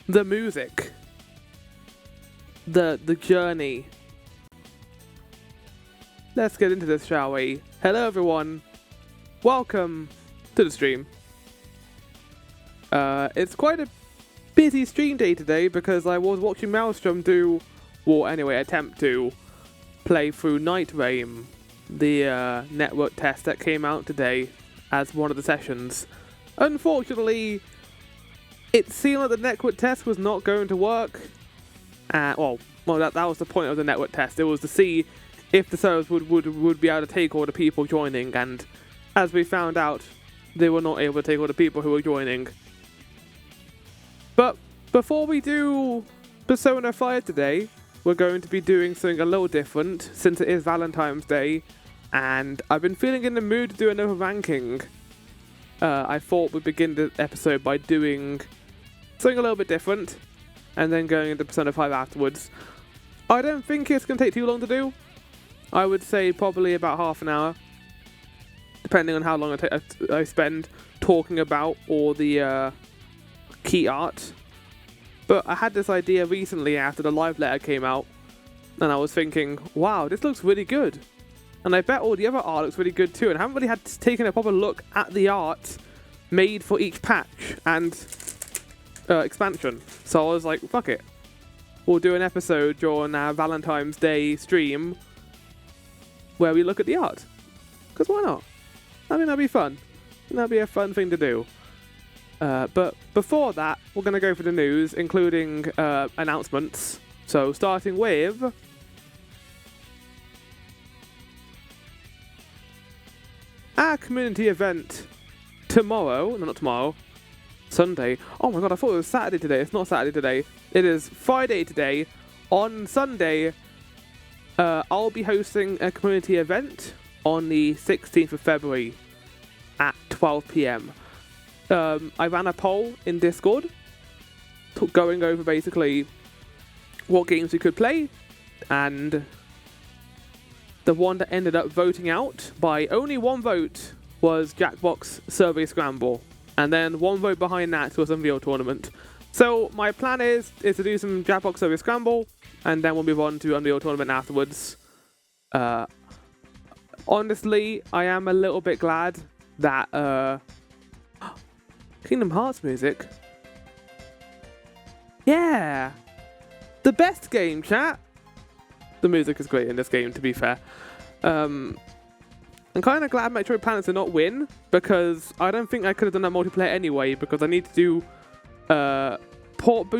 the music, the journey. Let's get into this, shall we? Hello everyone, welcome to the stream. It's quite a busy stream day today because I was watching Maelstrom attempt to play through Night Rain, the network test that came out today as one of the sessions. Unfortunately, it seemed like the network test was not going to work. That was the point of the network test. It was to see if the servers would be able to take all the people joining, and as we found out, they were not able to take all the people who were joining. But before we do Persona 5 today, we're going to be doing something a little different since it is Valentine's Day, and I've been feeling in the mood to do another ranking. I thought we'd begin the episode by doing something a little bit different, and then going into Persona 5 afterwards. I don't think it's going to take too long to do. I would say probably about half an hour, depending on how long I spend talking about all the key art. But I had this idea recently after the live letter came out, and I was thinking, wow, this looks really good. And I bet all the other art looks really good too, and I haven't really had taken a proper look at the art made for each patch and expansion. So I was like, fuck it. We'll do an episode during our Valentine's Day stream where we look at the art. Because why not? I mean, that'd be fun. That'd be a fun thing to do. But before that, we're going to go for the news, including announcements. So starting with our community event tomorrow. No, not tomorrow. Sunday. Oh my god, I thought it was Saturday today. It's not Saturday today. It is Friday today. On Sunday, I'll be hosting a community event on the 16th of February at 12 PM. I ran a poll in Discord going over basically what games we could play, and the one that ended up voting out by only one vote was Jackbox Survey Scramble, and then one vote behind that was Unreal Tournament. So my plan is to do some Jackbox Survey Scramble, and then we'll move on to Unreal Tournament afterwards. Honestly, I am a little bit glad that Kingdom Hearts music. Yeah! The best game, chat! The music is great in this game, to be fair. I'm kind of glad Metroid Planets did not win, because I don't think I could have done that multiplayer anyway, because I need to do port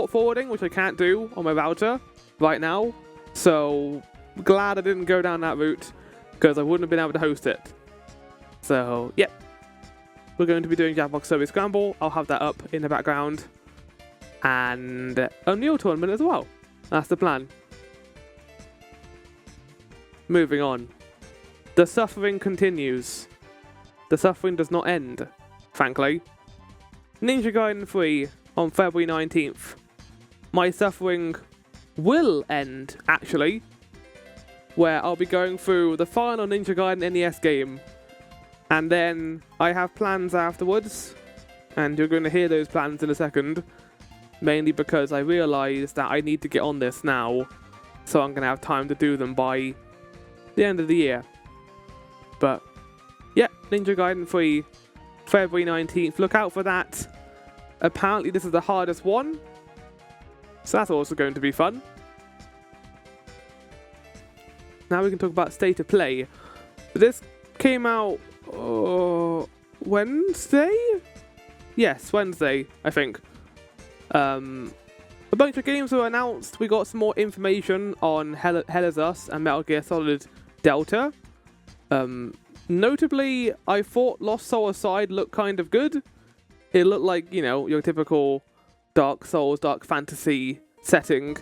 forwarding, which I can't do on my router right now. So, glad I didn't go down that route, because I wouldn't have been able to host it. So, yep. We're going to be doing Jackbox Survey Scramble. I'll have that up in the background. And Unreal Tournament as well. That's the plan. Moving on. The suffering continues. The suffering does not end, frankly. Ninja Gaiden 3 on February 19th. My suffering will end, actually, where I'll be going through the final Ninja Gaiden NES game. And then I have plans afterwards, and you're going to hear those plans in a second, mainly because I realised that I need to get on this now, so I'm going to have time to do them by the end of the year. But, yeah, Ninja Gaiden 3, February 19th, look out for that. Apparently this is the hardest one, so that's also going to be fun. Now we can talk about State of Play. This came out Wednesday? Yes, Wednesday, I think. A bunch of games were announced. We got some more information on Hell is Us and Metal Gear Solid Delta. Notably, I thought Lost Soul Aside looked kind of good. It looked like, you know, your typical Dark Souls, Dark Fantasy setting.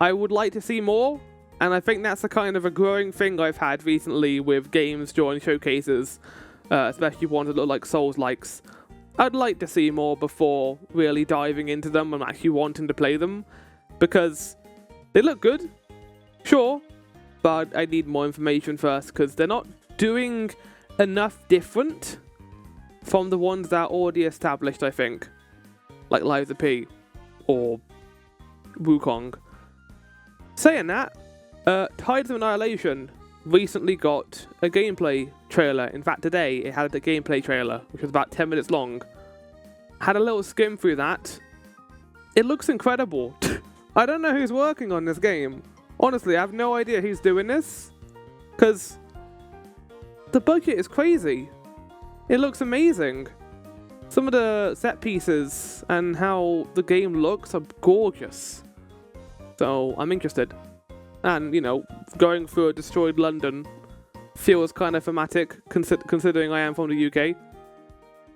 I would like to see more, and I think that's a kind of a growing thing I've had recently with games during showcases, especially ones that look like Souls-likes. I'd like to see more before really diving into them and actually wanting to play them, because they look good, sure, but I need more information first, because they're not doing enough different from the ones that are already established, I think. like Liza P or Wukong. Saying that, Tides of Annihilation recently got a gameplay trailer. In fact, today it had a gameplay trailer, which was about 10 minutes long. Had a little skim through that. It looks incredible. I don't know who's working on this game. Honestly, I have no idea who's doing this, because the budget is crazy. It looks amazing. Some of the set pieces and how the game looks are gorgeous. So I'm interested. And, you know, going through a destroyed London feels kind of thematic, considering I am from the UK.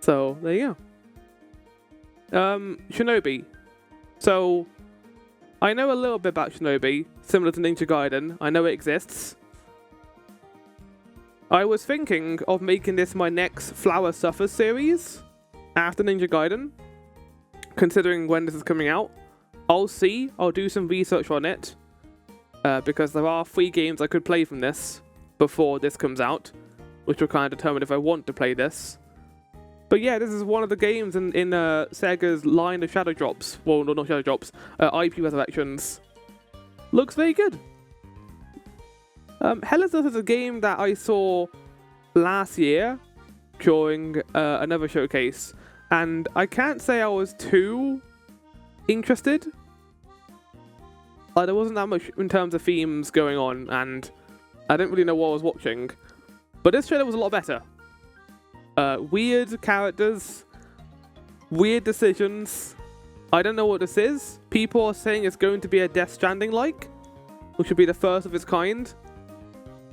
So, there you go. Shinobi. So, I know a little bit about Shinobi, similar to Ninja Gaiden. I know it exists. I was thinking of making this my next Flower Suffers series after Ninja Gaiden, considering when this is coming out. I'll see. I'll do some research on it. Because there are 3 games I could play from this before this comes out, which will kind of determine if I want to play this. But yeah, this is one of the games in Sega's line of Shadow Drops. Well, no, not Shadow Drops. IP Resurrections. Looks very good. Hellas is a game that I saw last year during another showcase, and I can't say I was too interested. There wasn't that much in terms of themes going on, and I didn't really know what I was watching. But this trailer was a lot better. Weird characters, weird decisions. I don't know what this is. People are saying it's going to be a Death Stranding-like, which would be the first of its kind.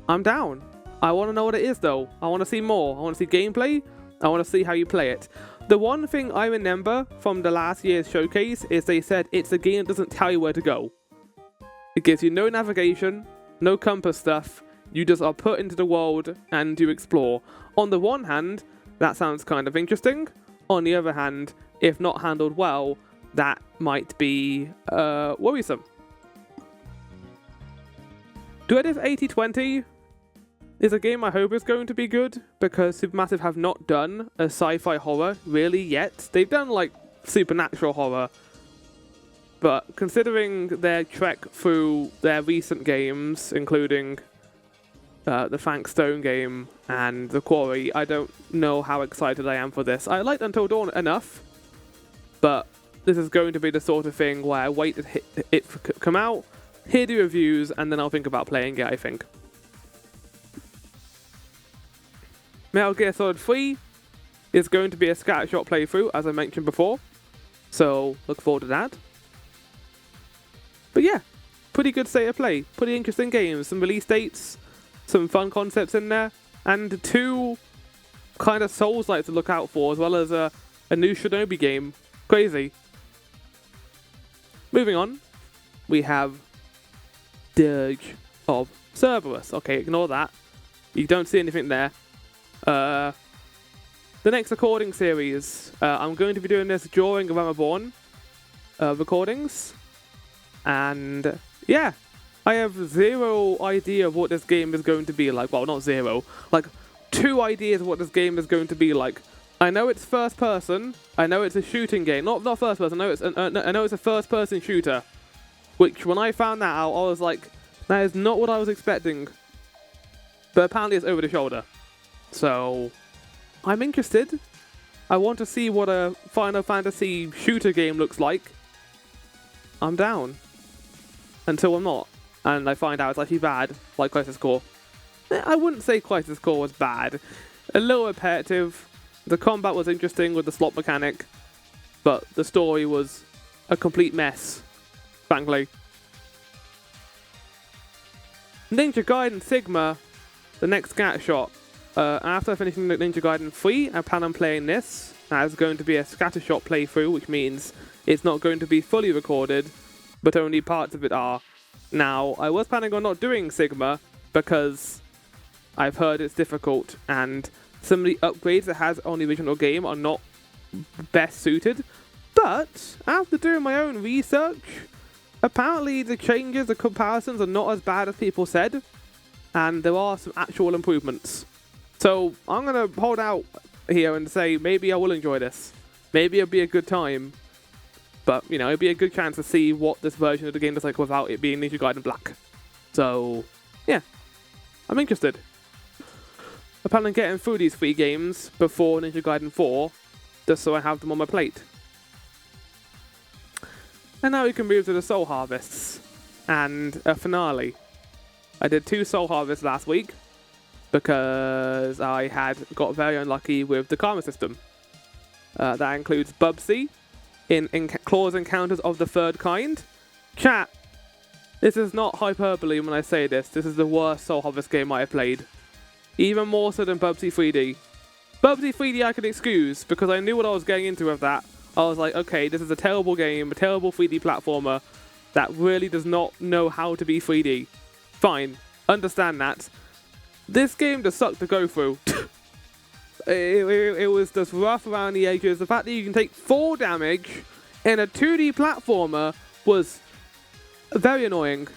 I'm down. I want to know what it is, though. I want to see more. I want to see gameplay. I want to see how you play it. The one thing I remember from the last year's showcase is they said it's a game that doesn't tell you where to go. It gives you no navigation, no compass stuff. You just are put into the world and you explore. On the one hand, that sounds kind of interesting. On the other hand, if not handled well, that might be worrisome. Duelis 8020 is a game I hope is going to be good, because Supermassive have not done a sci-fi horror really yet. They've done like supernatural horror, but considering their trek through their recent games, including the Frank Stone game and The Quarry, I don't know how excited I am for this. I liked Until Dawn enough, but this is going to be the sort of thing where I wait to it come out, hear the reviews, and then I'll think about playing it, I think. Metal Gear Solid 3 is going to be a scattershot playthrough, as I mentioned before, so look forward to that. But yeah, pretty good state of play, pretty interesting games, some release dates, some fun concepts in there, and 2 kind of Souls-like to look out for, as well as a new Shinobi game. Crazy. Moving on, we have Dirge of Cerberus. Okay, ignore that. You don't see anything there. The next recording series, I'm going to be doing this during Realm Reborn recordings. And yeah, I have 0 idea of what this game is going to be like. Well, not 0. Like 2 ideas of what this game is going to be like. I know it's first person. I know it's a shooting game. Not first person. I know it's a first person shooter. Which, when I found that out, I was like, that is not what I was expecting. But apparently it's over the shoulder. So, I'm interested. I want to see what a Final Fantasy shooter game looks like. I'm down. Until I'm not. And I find out it's actually bad, like Crisis Core. I wouldn't say Crisis Core was bad. A little repetitive. The combat was interesting with the slot mechanic. But the story was a complete mess, frankly. Ninja Gaiden Sigma, the next scattershot. After finishing Ninja Gaiden 3, I plan on playing this as going to be a scattershot playthrough, which means it's not going to be fully recorded, but only parts of it are. Now, I was planning on not doing Sigma because I've heard it's difficult, and some of the upgrades it has on the original game are not best suited. But after doing my own research, apparently the changes, the comparisons are not as bad as people said, and there are some actual improvements. So I'm going to hold out here and say maybe I will enjoy this. Maybe it'll be a good time. But, you know, it'd be a good chance to see what this version of the game is like without it being Ninja Gaiden Black. So, yeah. I'm interested. I plan on getting through these 3 games before Ninja Gaiden 4, just so I have them on my plate. And now we can move to the Soul Harvests and a finale. I did 2 Soul Harvests last week because I had got very unlucky with the karma system. That includes Bubsy in Claws Encounters of the Third Kind. Chat, this is not hyperbole when I say this. This is the worst Soul Harvest game I have played. Even more so than Bubsy 3D. Bubsy 3D I can excuse because I knew what I was getting into with that. I was like, okay, this is a terrible game, a terrible 3D platformer that really does not know how to be 3D. Fine, understand that. This game just sucked to go through. It was just rough around the edges. The fact that you can take 4 damage in a 2D platformer was very annoying.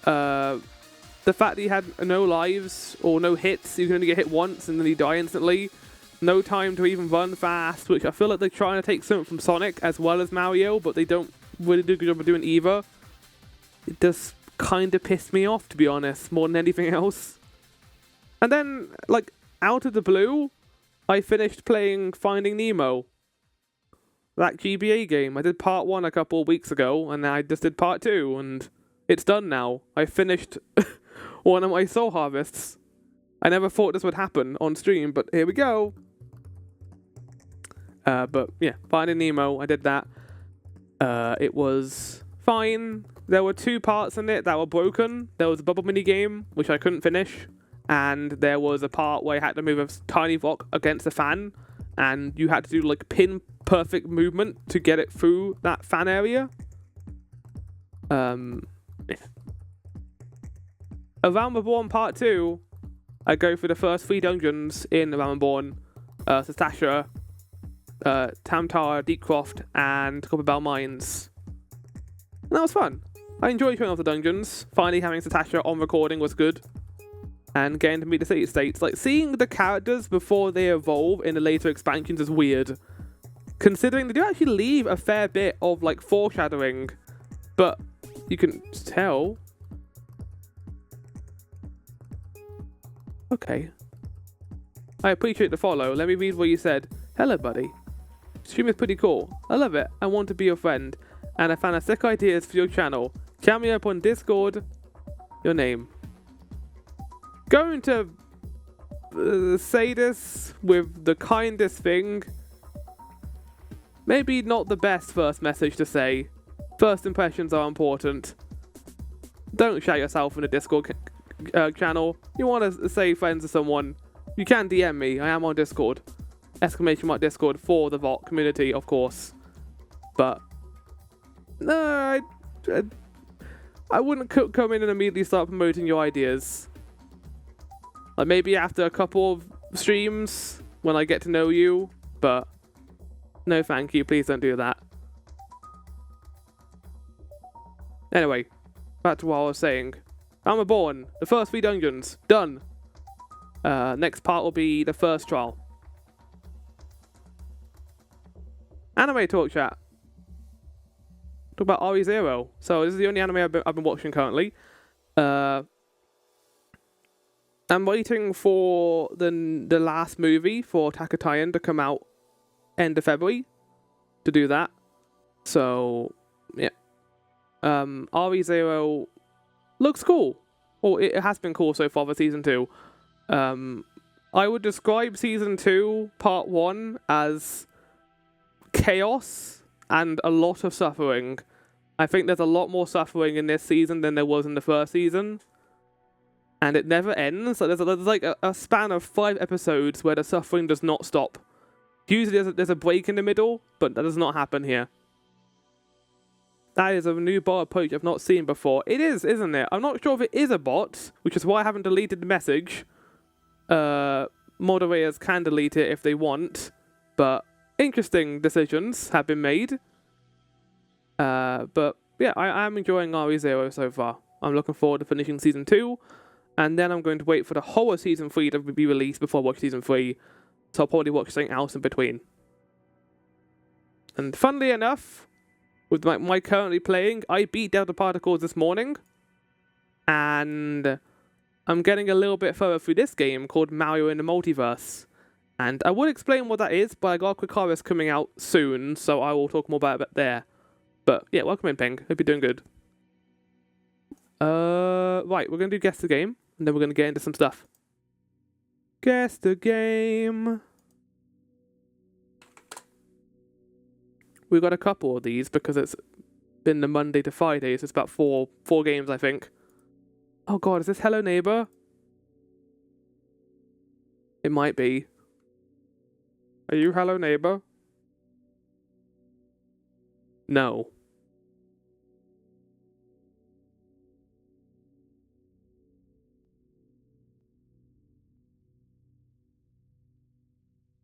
The fact that you had no lives or no hits, you can only get hit once and then you die instantly. No time to even run fast, which I feel like they're trying to take something from Sonic as well as Mario, but they don't really do a good job of doing either. It just kind of pissed me off, to be honest, more than anything else. And then, like, out of the blue, I finished playing Finding Nemo. That GBA game. I did part 1 a couple of weeks ago, and I just did part 2, and it's done now. I finished one of my Soul Harvests. I never thought this would happen on stream, but here we go. But yeah, Finding Nemo, I did that. It was fine. There were 2 parts in it that were broken. There was a bubble mini game, which I couldn't finish. And there was a part where you had to move a tiny rock against a fan. And you had to do like pin perfect movement to get it through that fan area. Yeah. Around Reborn Part 2, I go through the first 3 dungeons in Around Reborn. Sastasha, Tamtara, Deepcroft, and Copper Bell Mines. And that was fun. I enjoyed showing off the dungeons. Finally having Sastasha on recording was good. And getting to meet the city states. Like, seeing the characters before they evolve in the later expansions is weird. Considering they do actually leave a fair bit of, like, foreshadowing. But you can tell. Okay. I appreciate the follow. Let me read what you said. Hello, buddy. Stream is pretty cool. I love it. I want to be your friend. And I found a sick ideas for your channel. Chat me up on Discord. Your name. Going to say this with the kindest thing. Maybe not the best first message to say. First impressions are important. Don't shout yourself in a Discord channel. You want to say friends to someone, you can DM me. I am on Discord. !Discord for the Vault community, of course. But no, I wouldn't come in and immediately start promoting your ideas. Like maybe after a couple of streams when I get to know you, but no thank you, please don't do that. Anyway, back to what I was saying. I'm Reborn, the first 3 dungeons, done. Next part will be the first trial. Anime talk chat. Talk about RE0. So this is the only anime I've been watching currently. I'm waiting for the last movie for Attack on Titan to come out end of February to do that. So yeah, RE0 looks cool. Well, it has been cool so far for season 2. I would describe season 2 part 1 as chaos and a lot of suffering. I think there's a lot more suffering in this season than there was in the first season. And it never ends. So there's like a span of 5 episodes where the suffering does not stop. Usually there's a break in the middle, but that does not happen here. That is a new bot approach I've not seen before. It is, isn't it? I'm not sure if it is a bot, which is why I haven't deleted the message. Moderators can delete it if they want, but interesting decisions have been made. But yeah, I am enjoying RE0 so far. I'm looking forward to finishing season 2, and then I'm going to wait for the whole of season 3 to be released before I watch season 3. So I'll probably watch something else in between. And funnily enough, with my currently playing, I beat Delta Particles this morning. And I'm getting a little bit further through this game called Mario in the Multiverse. And I would explain what that is, but I got a quick harvest coming out soon, so I will talk more about it there. But yeah, welcome in, Ping. Hope you're doing good. Right, we're going to do Guess the Game, and then we're going to get into some stuff. Guess the Game. We've got a couple of these because it's been the Monday to Friday, so it's about four games, I think. Oh god, is this Hello Neighbor? It might be. Are you Hello Neighbor? No.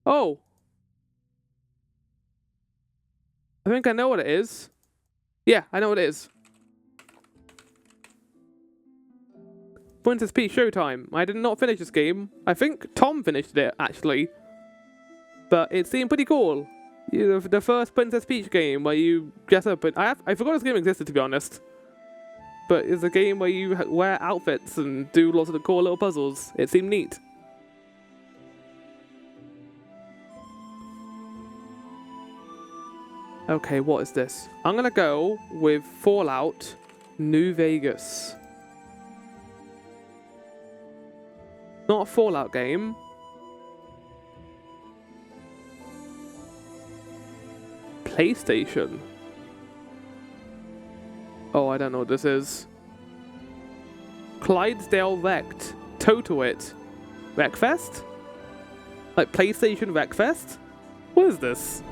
Oh. I think I know what it is. Yeah, I know what it is. Princess Peach Showtime. I did not finish this game. I think Tom finished it, actually. But it seemed pretty cool. The first Princess Peach game where you dress up. I forgot this game existed, to be honest. But it's a game where you wear outfits and do lots of the cool little puzzles. It seemed neat. Okay, what is this? I'm gonna go with Fallout New Vegas. Not a Fallout game. PlayStation. Oh, I don't know what this is. Clydesdale Wrecked. Totoit. Wreckfest? Like PlayStation Wreckfest? What is this?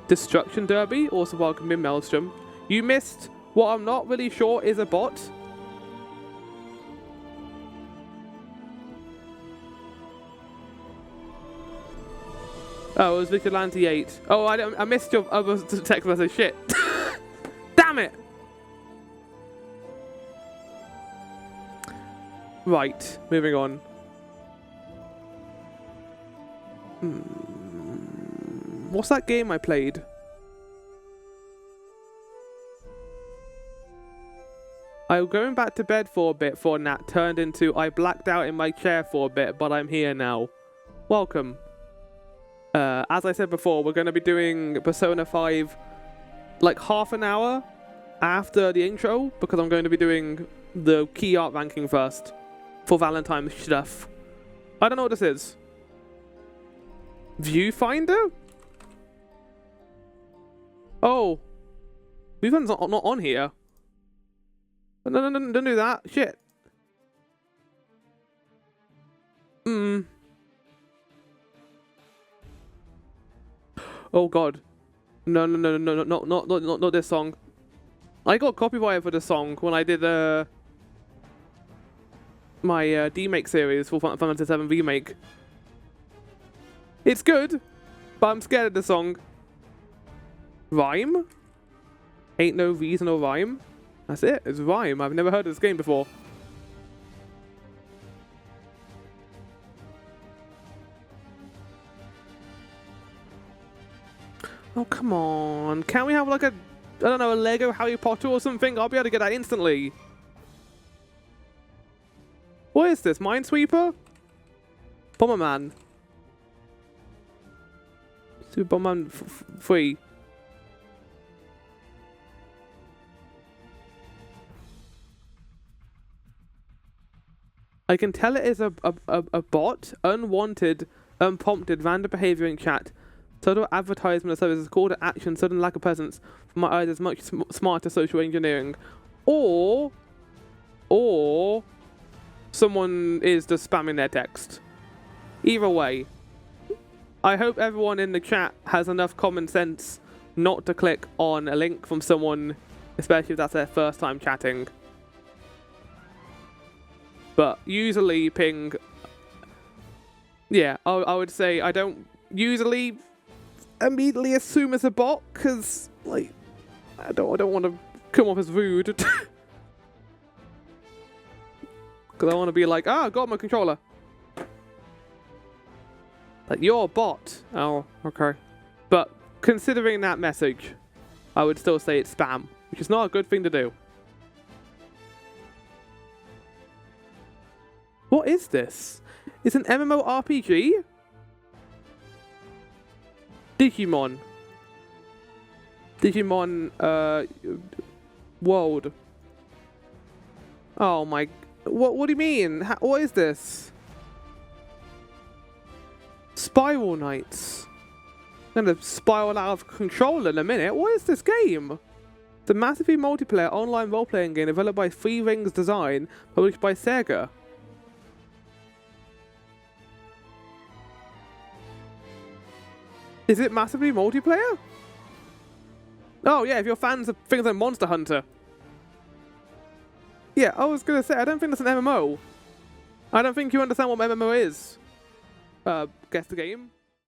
Destruction Derby, also welcome in Maelstrom. You missed what I'm not really sure is a bot. Oh, it was Vigilante 8. Oh, I missed your other text message. Shit. Damn it. Right, moving on. What's that game I played? I'm going back to bed for a bit for a nap turned into I blacked out in my chair for a bit, but I'm here now. Welcome. As I said before, we're going to be doing Persona 5 like half an hour after the intro, because I'm going to be doing the key art ranking first for Valentine's stuff. I don't know what this is. Viewfinder? Oh. Viewfinder's not on here. No, don't do that. Shit. Oh god. No, not this song. I got copyrighted for this song when I did my D-Make series for Final Fantasy VII Remake. It's good, but I'm scared of the song. Rhyme? Ain't no reason or rhyme. That's it, it's Rhyme. I've never heard of this game before. Oh, come on. Can't we have like a, I don't know, a Lego Harry Potter or something? I'll be able to get that instantly. What is this? Minesweeper? Bomberman. Super Bomberman 3. I can tell it is a bot, unwanted, unprompted, random behavior in chat. Subtle advertisement of services, call to action, sudden lack of presence. From my eyes, is much smarter social engineering. Or someone is just spamming their text. Either way, I hope everyone in the chat has enough common sense not to click on a link from someone, especially if that's their first time chatting. But usually, Ping, yeah, I would say I don't usually immediately assume it's a bot, because like I don't want to come off as rude, because I want to be like, ah, got my controller. Like, you're a bot. Oh, okay. But considering that message, I would still say it's spam, which is not a good thing to do. What is this? It's an MMORPG? Digimon. Digimon, world. Oh my... What do you mean? What is this? Spiral Knights. I'm gonna spiral out of control in a minute. What is this game? The massively multiplayer online role-playing game developed by Three Rings Design, published by Sega. Is it massively multiplayer? Oh yeah, if you're fans of things like Monster Hunter. Yeah, I was gonna say, I don't think that's an MMO. I don't think you understand what MMO is. Guess the game?